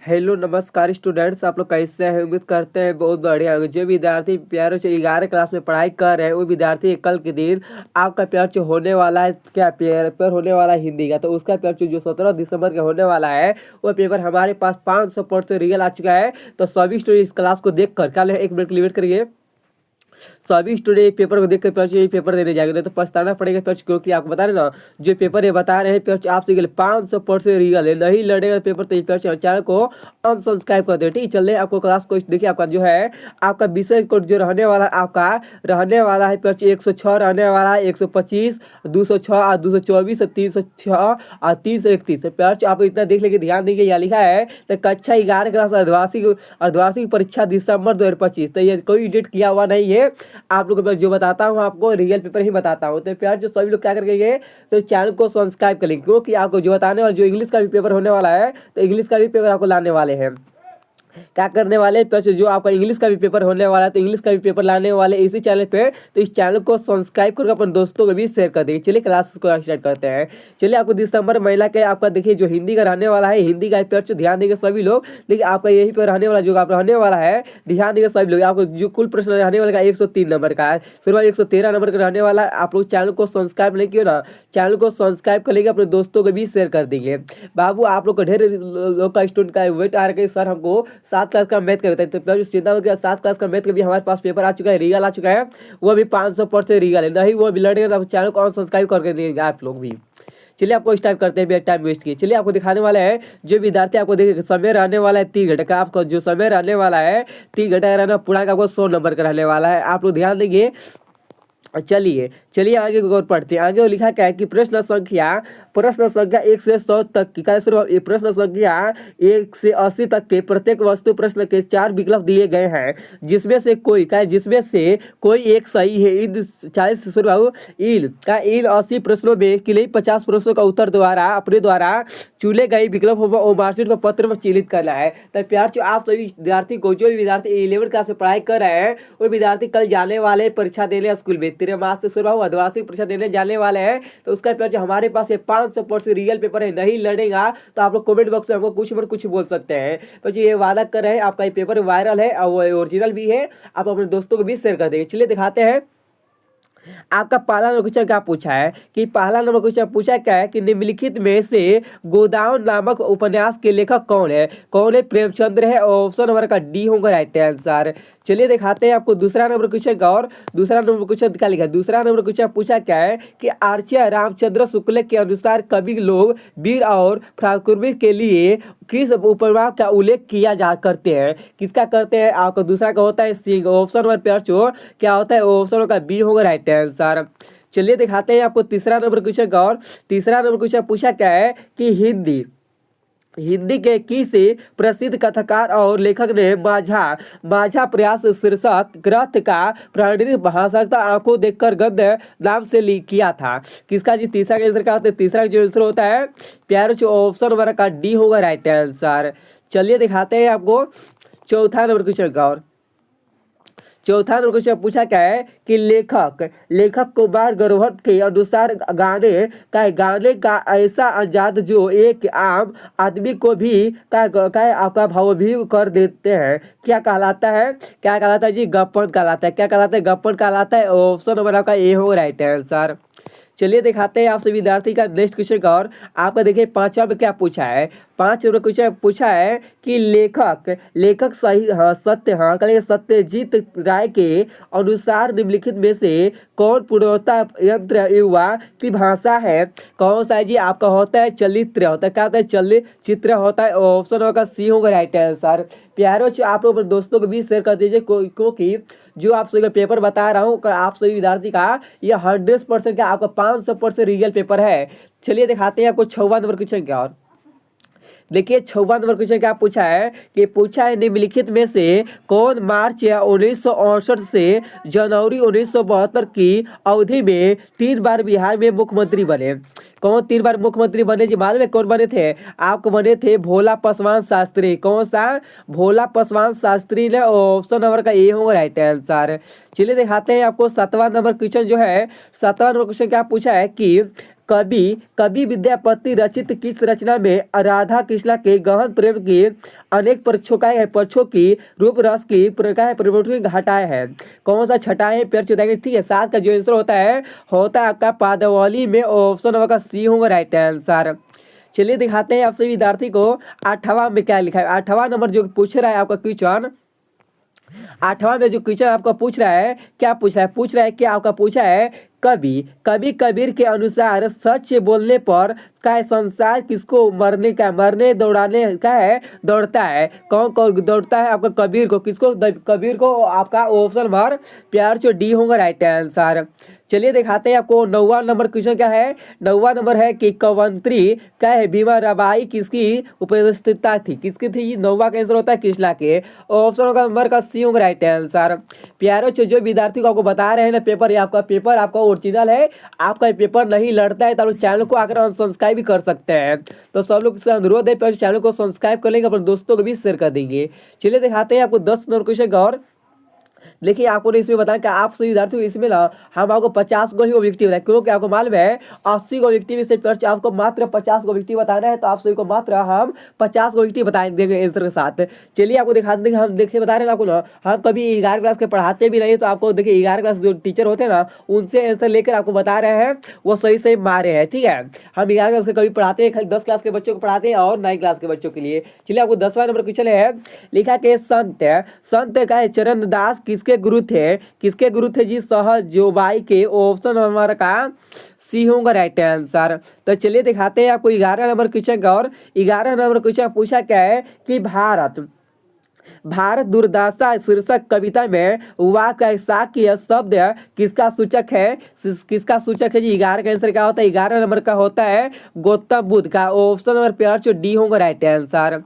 Hello नमस्कार students, आप लोग कैसे हैं? उम्मीद करते हैं बहुत बढ़िया होंगे। जो विद्यार्थी प्यारों से 11 क्लास में पढ़ाई कर रहे हैं वो विद्यार्थी कल के दिन आपका पेपर होने वाला है। क्या पेपर होने वाला है हिंदी का, तो उसका पेपर जो 17 दिसंबर का होने वाला है वो पेपर हमारे पास 500% रियल आ चुका है। तो सभी स्टूडेंट इस क्लास को देख कर कल 1 मिनट वेट करिए। सभी स्टूडेंट पेपर को देख कर ये पेपर देने जाएंगे, नहीं तो पछताना पड़ेगा पेपर, क्योंकि आपको बता रहे ना जो पेपर ये बता रहे हैं पेपर आपसे 500% रियल है। नहीं लड़ेगा पेपर तो पेपर चैनल को अनसब्सक्राइब कर दे। ठीक, चलिए आपको क्लास को देखिए। आपका जो है आपका विषय कोड जो रहने वाला आपका रहने वाला है पेपर 106 रहने वाला है, 125, 206, 224, 306 और 331 पेपर। आप इतना देख लेंगे, ध्यान देंगे। यहाँ लिखा है तो कक्षा 11 क्लास अर्धवार्षिक परीक्षा दिसंबर 2025। तो ये कोई डेट किया हुआ नहीं है। आप लोगों को जो बताता हूँ आपको रियल पेपर ही बताता हूँ। तो प्यार जो सभी लोग क्या करेंगे तो चैनल को सब्सक्राइब कर लेंगे, क्योंकि आपको जो बताने वाला जो इंग्लिश का भी पेपर होने वाला है तो इंग्लिश का भी पेपर आपको लाने वाले हैं। क्या करने वाले प्लस जो आपका इंग्लिश का भी पेपर होने वाला है तो इंग्लिश का भी पेपर लाने वाले इसी चैनल पे। तो इस चैनल को सब्सक्राइब करके अपने दोस्तों को भी शेयर कर देंगे। चलिए क्लास को स्टार्ट करते हैं। चलिए आपको दिसंबर महीना के आपका देखिए जो हिंदी का रहने वाला है, हिंदी का पेपर ध्यान देंगे सभी लोग। देखिए आपका यही पे रहने वाला जो आप रहने वाला है, ध्यान देंगे सभी लोग। आपको जो कुल प्रश्न रहने वाला 103 नंबर का है, फिर 113 नंबर का रहने वाला है। आप लोग चैनल को सब्सक्राइब नहीं किया ना, चैनल को सब्सक्राइब कर लेंगे, अपने दोस्तों को भी शेयर कर देंगे। बाबू आप लोग का ढेर लोग का स्टूडेंट का वेट आ रहा है सर हमको 7 क्लास का मैथ का बताइए। तो प्लस चिंता हो गया, 7 क्लास का मैथ का भी हमारे पास पेपर आ चुका है, रियल आ चुका है। वो भी 500% रियल है। नहीं वो भी लड़ेगा तो चैनल को सब्सक्राइब करके देंगे आप लोग भी। चलिए आपको स्टार्ट करते हैं, टाइम वेस्ट किए। चलिए आपको दिखाने वाले हैं जो विद्यार्थी आपको देखिए समय रहने वाला है 3 घंटे का। आपको जो समय रहने वाला है 3 घंटे का रहना पूरा का आपको 100 नंबर का रहने वाला है। आप लोग ध्यान देंगे। चलिए चलिए आगे और पढ़ते हैं। आगे वो लिखा क्या है कि प्रश्न संख्या 1 से 100 तक की प्रश्न संख्या 1 से 80 तक के प्रत्येक वस्तु प्रश्न के 4 विकल्प दिए गए हैं, जिसमें से कोई एक सही है। इन 40 से शुरू इन 80 प्रश्नों में के लिए 50 प्रश्नों का उत्तर द्वारा अपने द्वारा चुने गए विकल्प वो मार्कशीट पर पत्र में चिन्हित करना है। तो प्यार जो आप सभी विद्यार्थी को, जो भी विद्यार्थी 11 क्लास में पढ़ाई कर रहे हैं वो विद्यार्थी कल जाने वाले परीक्षा देने स्कूल में 13 मार्च से शुरू अर्धवार्षिक परीक्षा देने जाने वाले हैं। तो उसका पेपर जो हमारे पास 500% रियल पेपर है। नहीं लड़ेगा तो आप लोग कमेंट बॉक्स में हमको कुछ बोल सकते हैं। पर ये वादा कर रहे हैं आपका ये पेपर वायरल है और वो ओरिजिनल भी है। आप अपने दोस्तों को भी शेयर कर देंगे। चलिए दिखाते हैं। आपका पहला नंबर क्वेश्चन क्या पूछा है कि पहला नंबर क्वेश्चन पूछा क्या है कि निम्नलिखित में से गोदान नामक उपन्यास के लेखक कौन है? प्रेमचंद्र है। ऑप्शन नंबर का डी होगा राइट आंसर। चलिए दिखाते हैं आपको दूसरा नंबर क्वेश्चन का। और दूसरा नंबर क्वेश्चन क्या लिखा है? दूसरा नंबर क्वेश्चन पूछा क्या है कि आचार्य रामचंद्र शुक्ल के अनुसार कवि लोग वीर और पराक्रमी के लिए किस उपमा का उल्लेख किया जा करते हैं? किसका करते हैं? आपका दूसरा का होता है सिंह। ऑप्शन नंबर प्यार क्या होता है? ऑप्शन नंबर का बी होगा राइट आंसर। चलिए दिखाते हैं आपको तीसरा नंबर क्वेश्चन का। और तीसरा नंबर क्वेश्चन पूछा क्या है कि हिंदी के किसी प्रसिद्ध कथाकार और लेखक ने माझा प्रयास शीर्षक ग्रंथ का प्रणीत भाषा आंखों देखकर गंध नाम से किया था? किसका जी तीसरा का आंसर क्या होता है? तीसरा जो आंसर होता है प्यारे ऑप्शन नंबर का डी होगा राइट आंसर। चलिए दिखाते हैं आपको चौथा नंबर क्वेश्चन का। और चौथा नंबर क्वेश्चन पूछा क्या है कि लेखक कुमार गौरव के अनुसार गाने का ऐसा अंदाज जो एक आम आदमी को भी आपका भाव भी कर देते हैं, क्या कहलाता है? क्या कहलाता है जी? गप्पन कहलाता है। क्या कहलाता है? गप्पन कहलाता है। ऑप्शन नंबर आपका ए हो राइट आंसर। चलिए दिखाते हैं आपसे विद्यार्थी का नेक्स्ट क्वेश्चन का। और आपका देखिए पांचवा में क्या पूछा है? 5 नंबर क्वेश्चन पूछा है कि लेखक सत्यजीत राय के अनुसार निम्नलिखित में से कौन पूर्णतः यंत्र युवा की भाषा है? कौन सा है जी? आपका होता है चलित्र होता है। क्या होता है? चलचित्र होता है। ऑप्शन होगा सी होगा राइट आंसर। प्यारो आप लोग दोस्तों को भी शेयर कर दीजिए, क्योंकि जो आप सभी का पेपर बता रहा हूँ आप सभी विद्यार्थी का ये 100% का आपका 500% रियल पेपर है। चलिए दिखाते हैं आपको 6वां नंबर क्वेश्चन क्या। और देखिए 6वां नंबर क्वेश्चन क्या पूछा है निम्नलिखित में से कौन मार्च 1968 से जनवरी 1972 की अवधि में 3 बार बिहार में मुख्यमंत्री बने? कौन 3 बार मुख्यमंत्री बने जी? मालूम है कौन बने थे? आपको बने थे भोला पासवान शास्त्री। कौन सा? भोला पासवान शास्त्री ने। ऑप्शन नंबर का ए होगा राइट आंसर। चलिए दिखाते हैं आपको 7वां नंबर क्वेश्चन जो है। 7वां नंबर क्वेश्चन क्या पूछा है कि कवि कवि विद्यापति रचित किस रचना में राधा कृष्णा के गहन प्रेम की अनेक पक्षों की रूप रस की परिवर्तन हटाए हैं? कौन सा छटाए पेड़ चुताएंगे? ठीक है, सात का जो आंसर होता है आपका पादवाली में, ऑप्शन नंबर का सी होगा राइट आंसर। चलिए दिखाते हैं आप सभी विद्यार्थी को आठवां में क्या लिखा है। आठवां नंबर जो पूछ रहा है आपका क्वेश्चन, आठवां में जो क्वेश्चन आपका पूछ रहा है, क्या पूछ रहा है क्या आपका पूछा है, कवि कवि कबीर के अनुसार सच बोलने पर का संसार किसको मरने दौड़ाने का है दौड़ता है? कौन कौन दौड़ता है आपका कबीर को? किसको? कबीर को। आपका ऑप्शन नंबर प्यार जो डी होगा राइट आंसर। चलिए दिखाते हैं आपको नौवां नंबर क्वेश्चन क्या है। नौवां नंबर है कि कवंत्री क्या है भीमा रबाई किसकी उपस्थितता थी? किसकी थी? नौवां का आंसर होता है कृष्णा के। ऑप्शन नंबर का सी होगा राइट आंसर। प्यारो जो विद्यार्थी को आपको बता रहे हैं ना, पेपर आपका ओरिजिनल है, आपका पेपर नहीं लड़ता है, तो चैनल को आकर सब्सक्राइब भी कर सकते हैं। तो सब लोग से अनुरोध है, चैनल को सब्सक्राइब कर लेंगे, अपने दोस्तों को भी शेयर कर देंगे। चलिए दिखाते हैं आपको 10 नंबर क्वेश्चन का। और देखिए आपको इसमें बताया कि आप सभी विद्यार्थी इसमें ना हम आपको 50 को ही ऑब्जेक्टिव बताए, क्योंकि आपको मालूम है 80 को ऑब्जेक्टिव से आपको मात्र 50 को ऑब्जेक्टिव बताना है, तो आप सभी को मात्र हम 50 को ऑब्जेक्टिव बताए देंगे आंसर के साथ। चलिए आपको दिखा देंगे, हम देखिए बता रहे हैं आपको ना, हम कभी 11 क्लास के पढ़ाते भी नहीं, तो आपको देखिए 11 क्लास जो टीचर होते हैं ना, उनसे आंसर लेकर आपको बता रहे हैं, वो सही मारे हैं। ठीक है, हम 11 क्लास के कभी पढ़ाते हैं, खाली 10 क्लास के बच्चों को पढ़ाते हैं और 9 क्लास के बच्चों के लिए। चलिए आपको 10वां नंबर क्वेश्चन है, लिखा के संत का चरणदास किसके गुरु थे? किसके गुरु थे जी? सहजोबाई के। ऑप्शन नंबर का सी होगा राइट आंसर। तो चलिए दिखाते हैं आपको 11 नंबर क्वेश्चन का। और 11 नंबर क्वेश्चन पूछा क्या है कि भारत दुर्दशा शीर्षक कविता में वाक का शाक्य शब्द किसका सूचक है? किसका सूचक है जी? 11 का आंसर क्या होता है? 11 नंबर का होता है गौतम बुद्ध का। ऑप्शन नंबर प्यार जो डी होगा राइट आंसर।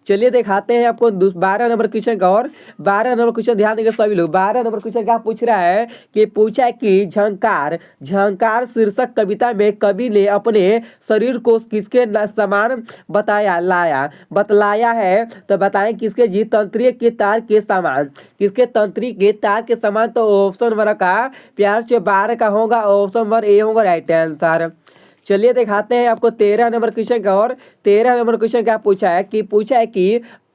चलिए दिखाते हैं आपको 12 नंबर क्वेश्चन का। और 12 नंबर क्वेश्चन ध्यान देंगे सभी लोग। 12 नंबर क्वेश्चन क्या पूछ रहा है कि पूछा है कि झंकार शीर्षक कविता में कवि ने अपने शरीर को किसके समान बतलाया है? तो बताएं किसके जी? तंत्रिय के तार के समान। किसके? तंत्री के तार के समान। तो ऑप्शन नंबर का प्यार से 12 का होगा, ऑप्शन नंबर ए होगा राइट आंसर। चलिए दिखाते हैं आपको 13 नंबर क्वेश्चन का। और 13 नंबर क्वेश्चन क्या पूछा है कि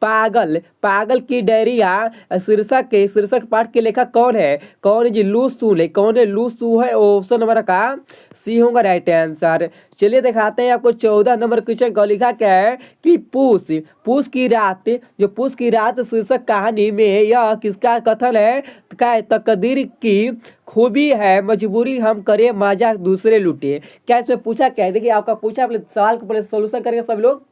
पागल की डायरिया शीर्षक पाठ के लेखक कौन है? कौन है जी? लू सू ले। कौन है? लू सू है। ऑप्शन नंबर का सी होगा राइट आंसर। चलिए दिखाते हैं आपको 14 नंबर क्वेश्चन का। लिखा क्या है कि पूस की रात शीर्षक कहानी में यह किसका कथन है? क्या तकदीर की खूबी है मजबूरी हम करें मजा दूसरे लूटे। क्या इसमें पूछा क्या है? देखिए आपका पूछा, पहले सवाल को पहले सोल्यूशन करेंगे सब लोग।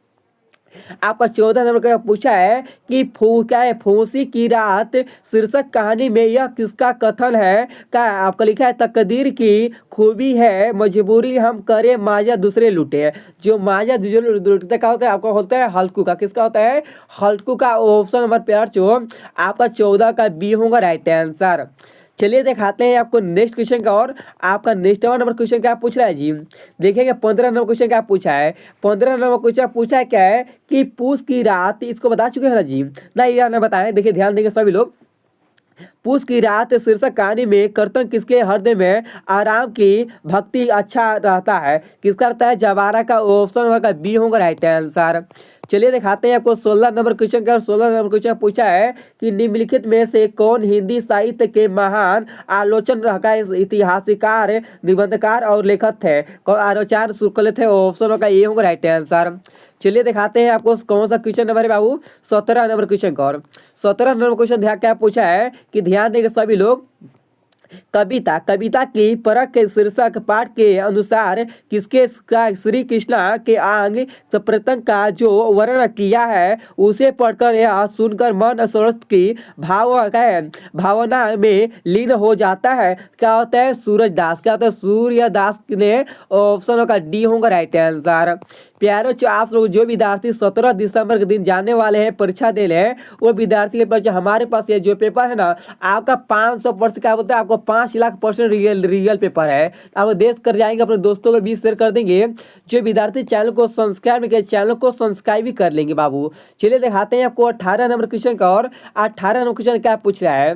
आपका 14 नंबर का पूछा है कि क्या है फूंसी की रात शीर्षक कहानी में यह किसका कथन है? क्या आपका लिखा है तकदीर की खूबी है मजबूरी हम करें माजा दूसरे लूटे। जो माजा दूसरे लूटते का होता है आपका होता है हल्कू का। किसका होता है? हल्कू का। ऑप्शन नंबर प्यार जो आपका 14 का बी होगा राइट आंसर। चलिए दिखाते हैं आपको नेक्स्ट क्वेश्चन का। और आपका नेक्स्ट नंबर क्वेश्चन क्या पूछ रहा है जी? देखेंगे 15 नंबर क्वेश्चन क्या पूछा है। 15 नंबर क्वेश्चन पूछा है क्या है कि पूस की रात, इसको बता चुके हैं ना जी? नहीं यार, ना बताएं। देखिए ध्यान देंगे सभी लोग। पूस की रात शीर्षक कहानी में कर्तन किसके हृदय में आराम की भक्ति अच्छा रहता है? किसका रहता है? जवारा का। ऑप्शन नंबर का बी होगा राइट आंसर। चलिए दिखाते हैं आपको 16 नंबर क्वेश्चन का। 16 नंबर क्वेश्चन पूछा है कि निम्नलिखित में से कौन हिंदी साहित्य के महान आलोचक इतिहासकार निबंधकार और लेखक थे? कौन आचार्य शुक्ल थे? ऑप्शन का ये होगा राइट आंसर। चलिए दिखाते हैं आपको कौन सा क्वेश्चन नंबर है बाबू? 17 नंबर क्वेश्चन का। और 17 नंबर क्वेश्चन ध्यान क्या पूछा है कि ध्यान देंगे सभी लोग। कविता की परख के शीर्षक पाठ के अनुसार किसके श्री कृष्णा के आंग प्रत्यंग का जो वर्णन किया है उसे पढ़कर या सुनकर मन सरस की भावना में लीन हो जाता है? क्या होता है? सूरजदास। क्या होता है? सूर्यदास ने। ऑप्शन का डी होगा राइट आंसर। प्यारो आप लोग जो विद्यार्थी 17 दिसंबर के दिन जाने वाले हैं परीक्षा देने हैं, वो विद्यार्थी के पास हमारे पास ये जो पेपर है ना, आपका 500% क्या बोलते हैं, आपको 5 लाख % रियल पेपर है। आप देश कर जाएंगे, अपने दोस्तों को भी शेयर कर देंगे। जो विद्यार्थी चैनल को सब्सक्राइब भी कर लेंगे बाबू। चलिए दिखाते हैं आपको 18 नंबर क्वेश्चन का। और 18 नंबर क्वेश्चन क्या पूछ रहा है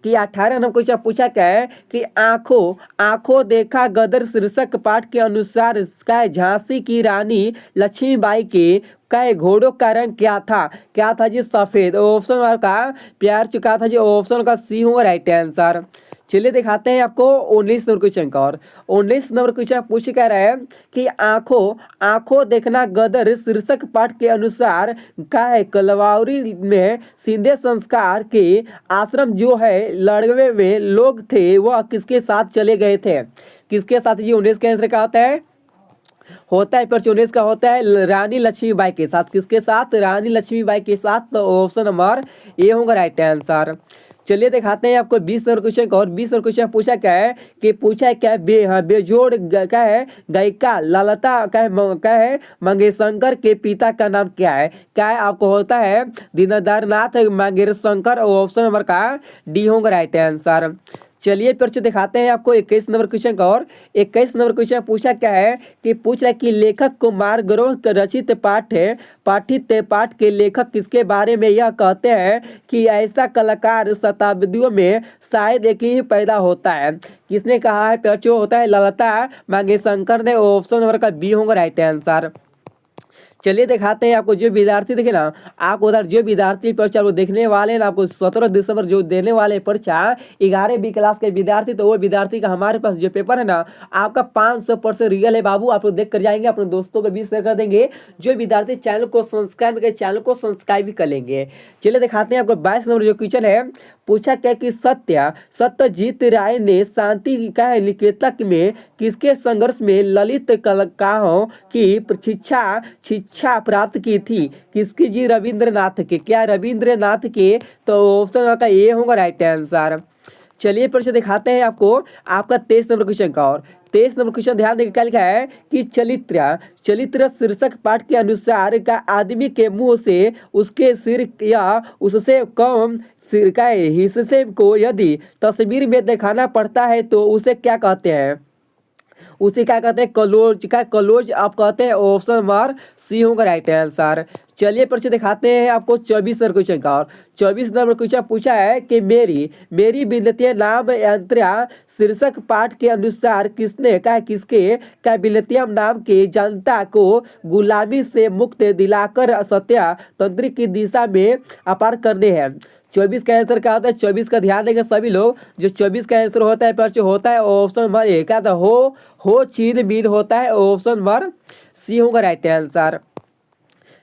कि 18 नंबर क्वेश्चन पूछा क्या है कि आंखों आंखों देखा गदर शीर्षक पाठ के अनुसार क्या झांसी की रानी लक्ष्मीबाई के कई घोड़ों का रंग क्या था जी सफेद। ऑप्शन का प्यार चुका था जी, ऑप्शन का सी होगा राइट आंसर। चलिए दिखाते हैं आपको 19 नंबर क्वेश्चन का। और 19 नंबर क्वेश्चन पूछ कह रहा है कि आंखों आंखों देखना गदर शीर्षक पाठ के अनुसार का है कलवारी में सीधे संस्कार के आश्रम जो है लड़वे में लोग थे वह किसके साथ चले गए थे। किसके साथ जी 19 का आंसर क्या होता है पर 19 का होता है रानी लक्ष्मीबाई के साथ। किसके साथ? रानी लक्ष्मीबाई के साथ। तो ऑप्शन नंबर ए होगा राइट आंसर। चलिए दिखाते हैं आपको 20 नंबर क्वेश्चन का। और 20 नंबर क्वेश्चन पूछा क्या है कि पूछा है क्या है बेजोड़ क्या है गायिका ललता क्या है मंगेशकर के पिता का नाम क्या है आपको होता है दीनदयाल नाथ मंगेशकर। ऑप्शन नंबर का डी होगा राइट आंसर। चलिए फिर से दिखाते हैं आपको 21 नंबर क्वेश्चन का। और 21 नंबर क्वेश्चन पूछा क्या है कि पूछ रहा है कि लेखक कुमार ग्रोह का रचित पाठित पाठ के लेखक किसके बारे में यह कहते हैं कि ऐसा कलाकार शताब्दियों में शायद एक ही पैदा होता है। किसने कहा है? जो होता है ललता मंगेशकर ने। ऑप्शन नंबर का बी होगा राइट आंसर। चलिए दिखाते हैं आपको जो विद्यार्थी देखे ना, आप उधर जो विद्यार्थी परीक्षा वो देखने वाले हैं ना, आपको 17 दिसंबर जो देने वाले परीक्षा 11वीं क्लास के विद्यार्थी, तो वो विद्यार्थी का हमारे पास जो पेपर है ना आपका 500% रियल है बाबू। आप लोग देख कर जाएंगे, अपने दोस्तों को भी शेयर कर देंगे। जो विद्यार्थी चैनल को सब्सक्राइब भी कर लेंगे। चलिए दिखाते हैं आपको 22 नंबर जो क्वेश्चन है पूछा क्या कि सत्यजीत राय ने शांति का निकेतन में किसके संघर्ष में ललित कलाओं की शिक्षा प्राप्त की थी। किसकी जी? रविंद्रनाथ के। क्या रविंद्रनाथ के? तो ऑप्शन का ए होगा राइट आंसर। चलिए फिर से दिखाते हैं आपको आपका 23 नंबर क्वेश्चन का। और 23 नंबर क्वेश्चन ध्यान देकर क्या लिखा है कि चरित्र शीर्षक पाठ के अनुसार का आदमी के मुंह से उसके सिर या उससे कम सिर का हिस्से को यदि तस्वीर में दिखाना पड़ता है तो उसे क्या कहते हैं? उसे क्या कहते हैं? कलोज आप कहते हैं। ऑप्शन नंबर सी होगा राइट आंसर। चलिए फिर से दिखाते हैं आपको 24 नंबर क्वेश्चन का। और 24 नंबर क्वेश्चन पूछा है कि मेरी विनती नाम यंत्रा शीर्षक पाठ के अनुसार किसके विलियम नाम के जनता को गुलामी से मुक्त दिलाकर सत्यातंत्र की दिशा में अपार करने हैं। 24 का आंसर क्या होता है? 24 का ध्यान देंगे सभी लोग। जो 24 का आंसर होता है पर जो होता है ऑप्शन नंबर ए क्या था? हो चीन मीन होता है। ऑप्शन नंबर सी होगा राइट आंसर।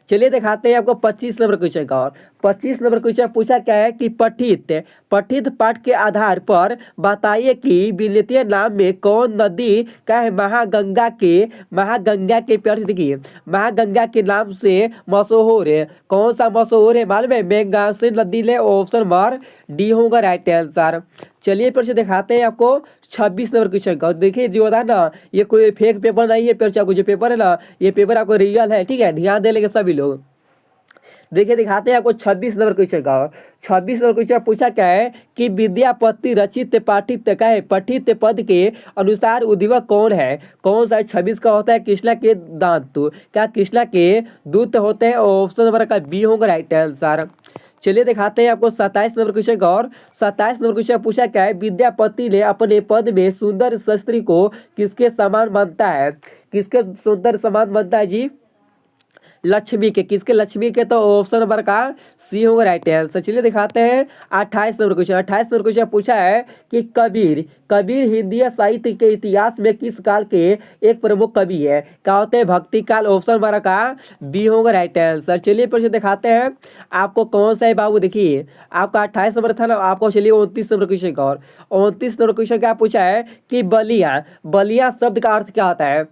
चलिए दिखाते हैं आपको 25 नंबर क्वेश्चन का। और 25 नंबर क्वेश्चन पूछा क्या है कि पठित पाठ के आधार पर बताइए कि विलियम नाम में कौन नदी का है महागंगा के पेड़ देखिए महागंगा के नाम से मशहूर है। कौन सा मशहूर है मालूम है? मेघासी नदी ले। ऑप्शन नंबर डी होगा राइट आंसर। चलिए फिर से दिखाते हैं आपको 26 नंबर क्वेश्चन का। देखिए जो होता है ना ये कोई फेक पेपर नहीं है। फिर आपको जो पेपर है ना ये पेपर आपको रियल है, ठीक है? ध्यान दे लेंगे सभी लोग। देखिए दिखाते हैं आपको 26 नंबर क्वेश्चन का। 26 नंबर क्वेश्चन पूछा क्या है कि विद्यापति रचित पठित पद के अनुसार उद्दीपक कौन है? कौन सा? 26 का होता है कृष्णा के दांत। क्या कृष्णा के दूत होते हैं? ऑप्शन नंबर का बी होगा राइट आंसर। चलिए दिखाते हैं आपको 27 नंबर क्वेश्चन का। और 27 नंबर क्वेश्चन पूछा क्या है विद्यापति ने अपने पद में सुंदर शास्त्री को किसके समान मानता है? किसके सुंदर समान मानता है जी? लक्ष्मी के। किसके? लक्ष्मी के। तो ऑप्शन नंबर का सी होगा राइट आंसर। चलिए दिखाते हैं 28 नंबर क्वेश्चन। 28 नंबर क्वेश्चन पूछा है कि कबीर हिंदी साहित्य के इतिहास में किस काल के एक प्रमुख कवि है? क्या होते हैं? भक्ति काल। ऑप्शन नंबर का बी होगा राइट आंसर। चलिए फिर से दिखाते हैं आपको कौन सा है बाबू। देखिए आपका 28 नंबर था ना, आपको चलिए 29 नंबर क्वेश्चन का। और 29 नंबर क्वेश्चन क्या पूछा है कि बलिया शब्द का अर्थ क्या होता है?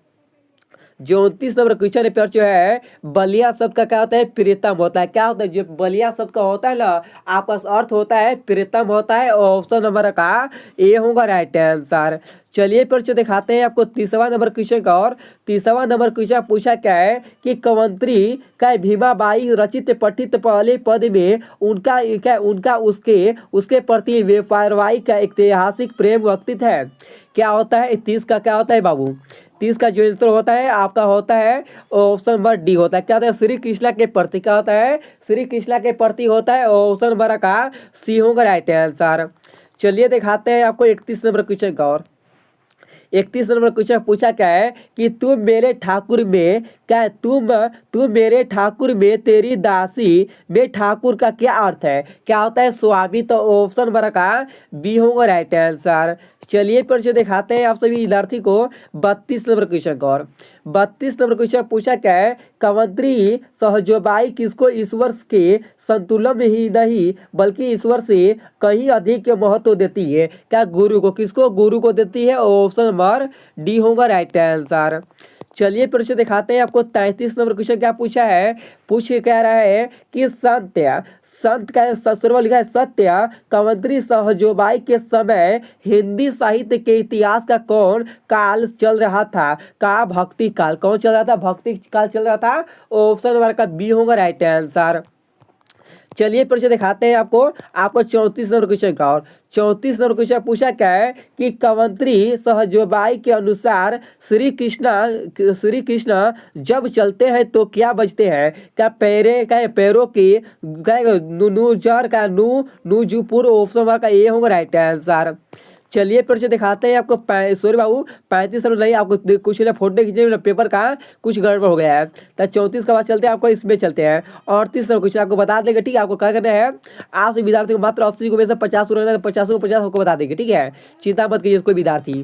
जो 29 नंबर क्वेश्चन पेपर जो है बलिया शब्द का क्या होता है? प्रीतम होता है। क्या होता है? जो बलिया शब्द का होता है ना आपका अर्थ होता है प्रीतम होता है। ऑप्शन नंबर का ए होगा राइट आंसर। चलिए फिर से दिखाते हैं आपको 30वां नंबर क्वेश्चन का। और 30वां नंबर क्वेश्चन पूछा क्या है कि कवंत्री का भीमाबाई रचित पठित पहले पद में उनका उसके प्रति व्यापारवाई का ऐतिहासिक प्रेम व्यक्तित्व है। क्या होता है? 30 का क्या होता है बाबू? 30 का जो आंसर होता है आपका होता है ऑप्शन नंबर डी होता है। क्या होता है? श्री कृष्णा के प्रति। क्या होता है? श्री कृष्णा के प्रति होता है। ऑप्शन नंबर का सी होगा राइट आंसर। चलिए दिखाते हैं आपको 31 नंबर क्वेश्चन का। और 31 नंबर क्वेश्चन पूछा क्या है कि तुम मेरे ठाकुर में, क्या है, तुम मेरे ठाकुर में तेरी दासी में ठाकुर का क्या अर्थ है? क्या होता है? स्वामी। तो ऑप्शन नंबर का बी होगा राइट आंसर। चलिए परिचय दिखाते हैं आप सभी विद्यार्थी को 32 नंबर क्वेश्चन का। और 32 नंबर क्वेश्चन पूछा क्या है, कवंत्री सहजोबाई किसको ईश्वर के संतुलन में ही नहीं बल्कि ईश्वर से कहीं अधिक महत्व देती है? क्या गुरु को, किसको? गुरु को देती है। ऑप्शन नंबर डी होगा राइट आंसर। चलिए परिचय दिखाते हैं आपको 33 नंबर क्वेश्चन क्या पूछा है। पूछ कह रहा है कि संत का ससुरवा लिखा है सत्य कवंत्री सहजोबाई के समय हिंदी साहित्य के इतिहास का कौन काल चल रहा था? का भक्ति काल। कौन चल रहा था? भक्ति काल चल रहा था। ऑप्शन नंबर का बी होगा राइट आंसर। चलिए परिचय दिखाते हैं आपको 34 नंबर क्वेश्चन का। और 34 नंबर क्वेश्चन पूछा क्या है कि कवंत्री सहजोबाई के अनुसार श्री कृष्ण जब चलते हैं तो क्या बजते हैं? क्या पैरों की नूजर का नूजुपुर। ऑप्शन का ए होगा राइट आंसर। चलिए परिचय दिखाते हैं आपको सॉरी बाबू 35 नंबर नहीं, आपको कुछ फोटो खींचे पेपर का कुछ गड़बड़ हो गया है। तो 34 के बाद चलते हैं, आपको इसमें चलते हैं। 38 नंबर कुछ आपको बता देंगे, ठीक है। आपको क्या करना है, आप सभी विद्यार्थी को मात्र 80 को में से 50 रहना है, 50 को 50 आपको बता देंगे, ठीक है। चिंता मत कीजिए कोई विद्यार्थी।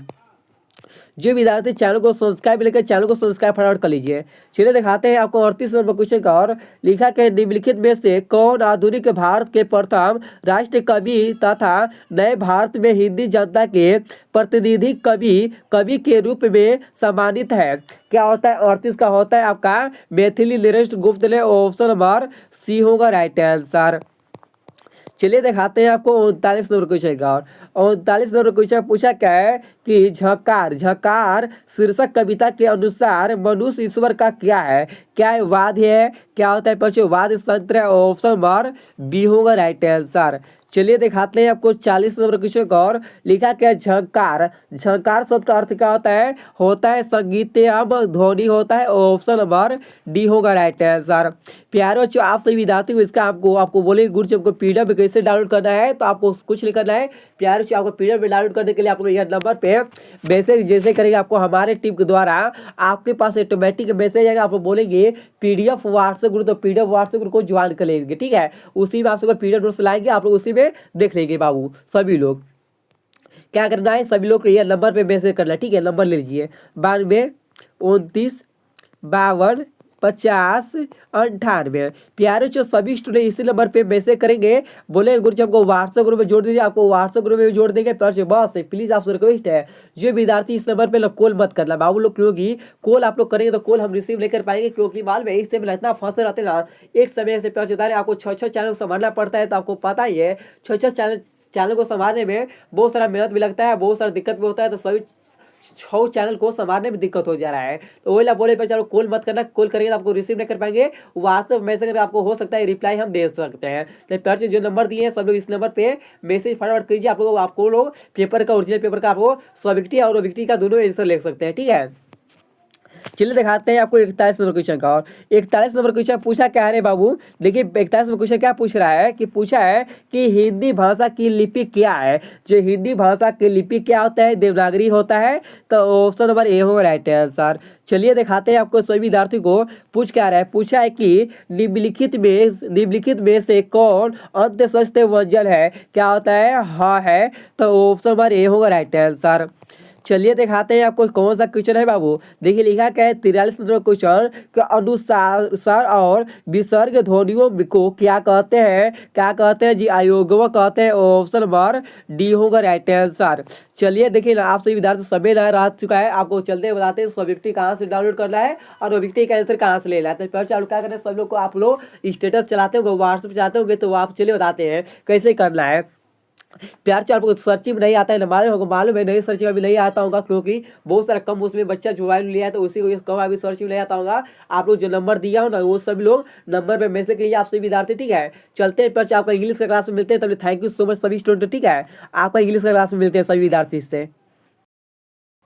जो विद्यार्थी चैनल को सब्सक्राइब लेकर चैनल को सब्सक्राइब फटाफट कर लीजिए। चलिए दिखाते हैं आपको 38 नंबर क्वेश्चन का। और लिखा के निम्नलिखित में से कौन आधुनिक भारत के प्रथम राष्ट्र कवि तथा नए भारत में हिंदी जनता के प्रतिनिधि कवि के रूप में सम्मानित है? क्या होता है? 38 का होता है आपका मैथिली नरेश गुप्त ने। ऑप्शन नंबर सी होगा राइट आंसर। चलिए दिखाते हैं आपको 39 नंबर क्वेश्चन का। और 39 नंबर क्वेश्चन पूछा क्या है कि झकार शीर्षक कविता के अनुसार मनुष्य ईश्वर का क्या है? क्या है? वाद है। क्या होता है? परिचय वाद संत्र। ऑप्शन नंबर बी होगा राइट आंसर। चलिए दिखाते हैं आपको 40 नंबर क्वेश्चन का। और लिखा क्या है झंकार शब्द का अर्थ क्या होता है संगीतमय ध्वनि होता है। ऑप्शन नंबर डी होगा राइट आंसर। प्यारे बच्चों, आप सभी विद्यार्थी को इसका आपको बोलेंगे गुरु जी हमको पीडीएफ कैसे डाउनलोड करना है, तो आपको कुछ नहीं करना है। प्यारे बच्चों, आपको पीडीएफ में डाउनलोड करने के लिए आपको यह नंबर पे मैसेज जैसे करेंगे, आपको हमारे टीम के द्वारा आपके पास ऑटोमेटिक मैसेज आएगा। आपको बोलेंगे पीडीएफ व्हाट्सएप ग्रुप, तो पीडीएफ व्हाट्सएप ग्रुप को ज्वाइन कर लेंगे, ठीक है। उसी में आप सबको पीडीएफ नोट्स लाएंगे, आप लोग उसी में देख लेंगे बाबू। सभी लोग क्या करना है, सभी लोग को यह नंबर पे मैसेज करना है, ठीक है। नंबर ले लीजिए 92 29 52 50 98। प्यारे जो सभी स्टूडेंट इसी नंबर पे मैसेज करेंगे, बोले गुरु जी हमको व्हाट्सएप ग्रुप में जोड़ दीजिए, आपको व्हाट्सएप ग्रुप में जोड़ देंगे। बस प्लीज आपसे रिक्वेस्ट है, जो विद्यार्थी इस नंबर पे कॉल मत करना बाबू लोग, क्योंकि कॉल आप लोग करेंगे तो कॉल हम रिसीव नहीं कर पाएंगे। क्योंकि मालूम है एक समय इतना फंसे रहते ना, एक समय से प्यार है आपको 6 चैनल को संभालना पड़ता है। तो आपको पता ही है 6 चैनल को संभालने में बहुत सारा मेहनत भी लगता है, बहुत सारा दिक्कत भी होता है। तो सभी 6 चैनल को संभालने में दिक्कत हो जा रहा है। तो वही बोले पे चलो कॉल मत करना, कॉल करेंगे तो आपको रिसीव नहीं कर पाएंगे। व्हाट्सएप मैसेज करके आपको हो सकता है रिप्लाई हम दे सकते हैं। तो प्यार से जो नंबर दिए हैं सब लोग इस नंबर पे मैसेज फटाफट कीजिए। आपको लोग पेपर का ओरिजिनल पेपर का आपको सब्जेक्टिव और ऑब्जेक्टिव का दोनों आंसर लिख सकते हैं, ठीक है। चलिए दिखाते हैं आपको 41 नंबर क्वेश्चन का। और 41 नंबर क्वेश्चन पूछा क्या है रे बाबू, देखिए 41 नंबर क्वेश्चन क्या पूछ रहा है कि पूछा है कि हिंदी भाषा की लिपि क्या है? जो हिंदी भाषा की लिपि क्या होता है? देवनागरी होता है। तो ऑप्शन नंबर ए होगा राइट आंसर। चलिए दिखाते हैं आपको सभी विद्यार्थी को पूछ क्या रहा है। पूछा है कि निम्नलिखित में से कौन अंत्यशस्त्र व्यंजन है? क्या होता है? हाँ है। तो ऑप्शन नंबर ए होगा राइट आंसर। चलिए दिखाते हैं आपको कौन सा क्वेश्चन है बाबू। देखिए लिखा क्या है 43 नंबर क्वेश्चन के अनुसार और विसर्ग ध्वनियों को क्या कहते हैं? क्या कहते हैं जी? आयोगव कहते हैं। ऑप्शन नंबर डी होगा राइट आंसर। चलिए देखिए ना, आप सभी विद्यार्थी समय ना रह चुका है, आपको चलते बताते हैं सब्जेक्टिव कहाँ से डाउनलोड करना है और ऑब्जेक्टिव का आंसर कहाँ से लेना है। तो चालू क्या करना है, सब लोग को आप लोग स्टेटस चलाते होंगे, व्हाट्सएप चलाते होंगे, तो आप चलिए बताते हैं कैसे करना है। प्यार से आपको सर्चिंग में नहीं आता है, मालूम है नहीं, सर्चिंग अभी नहीं आता होगा क्योंकि बहुत सारा कम उसमें बच्चा मोबाइल लिया है, तो उसी को कम अभी सर्चिंग नहीं आता होगा। आप लोग जो नंबर दिया हो ना, वो सभी लोग नंबर पे मैसेज कीजिए, आप सभी विद्यार्थी, ठीक है। चलते हैं पर आपका इंग्लिश का क्लास में मिलते हैं, तभी थैंक यू सो मच सभी स्टूडेंट, ठीक है। आपका इंग्लिश का क्लास में मिलते हैं सभी विद्यार्थी से।